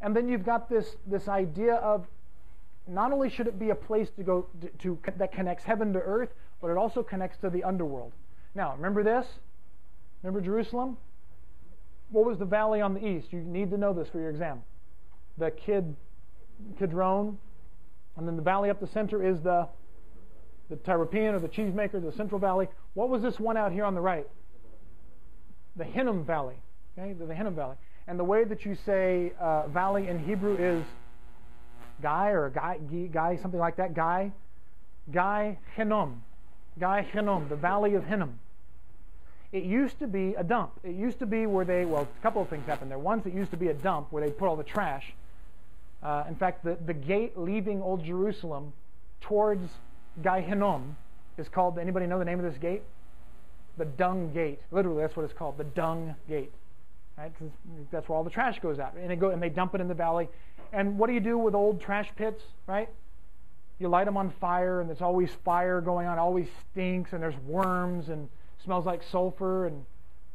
And then you've got this idea of not only should it be a place to go to that connects heaven to earth, but it also connects to the underworld. Now, remember this? Remember Jerusalem? What was the valley on the east? You need to know this for your exam. The Kidron, and then the valley up the center is the Tyropean, or the cheesemaker, the Central Valley. What was this one out here on the right? The Hinnom Valley. Okay, the Hinnom Valley. And the way that you say valley in Hebrew is Guy, or Guy, something like that. Guy Hinnom. Guy Hinnom, the valley of Hinnom. It used to be a dump. It used to be where a couple of things happened there. One, it used to be a dump where they put all the trash. In fact, the gate leaving Old Jerusalem towards Guy Hinnom is called, anybody know the name of this gate? The Dung Gate. Literally, that's what it's called, the Dung Gate. Right? 'Cause that's where all the trash goes out. And they dump it in the valley. And what do you do with old trash pits, right? You light them on fire, and there's always fire going on. It always stinks, and there's worms, and smells like sulfur, and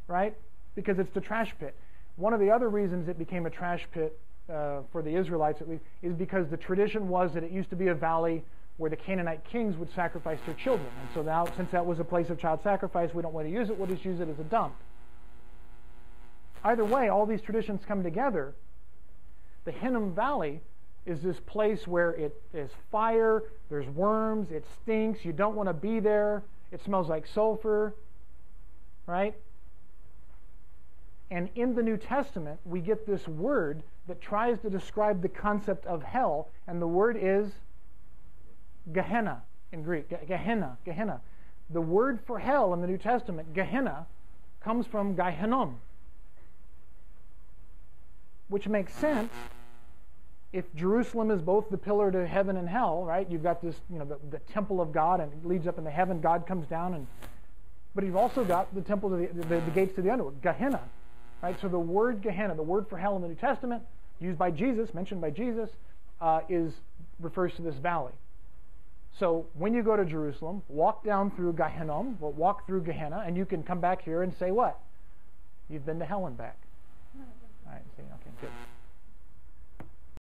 right? Because it's the trash pit. One of the other reasons it became a trash pit for the Israelites, at least, is because the tradition was that it used to be a valley where the Canaanite kings would sacrifice their children. And so now, since that was a place of child sacrifice, we don't want to use it. We'll just use it as a dump. Either way, all these traditions come together. The Hinnom Valley is this place where it is fire, there's worms, it stinks, you don't want to be there, it smells like sulfur, right? And in the New Testament, we get this word that tries to describe the concept of hell, and the word is Gehenna in Greek. Gehenna, Gehenna. The word for hell in the New Testament, Gehenna, comes from Guy Hinnom, which makes sense. If Jerusalem is both the pillar to heaven and hell, right? You've got this, the temple of God, and it leads up into heaven. God comes down, but you've also got the temple to the gates to the underworld, Gehenna, right? So the word Gehenna, the word for hell in the New Testament, used by Jesus, mentioned by Jesus, refers to this valley. So when you go to Jerusalem, walk down through Guy Hinnom, walk through Gehenna, and you can come back here and say what? You've been to hell and back. All right. See, okay, good.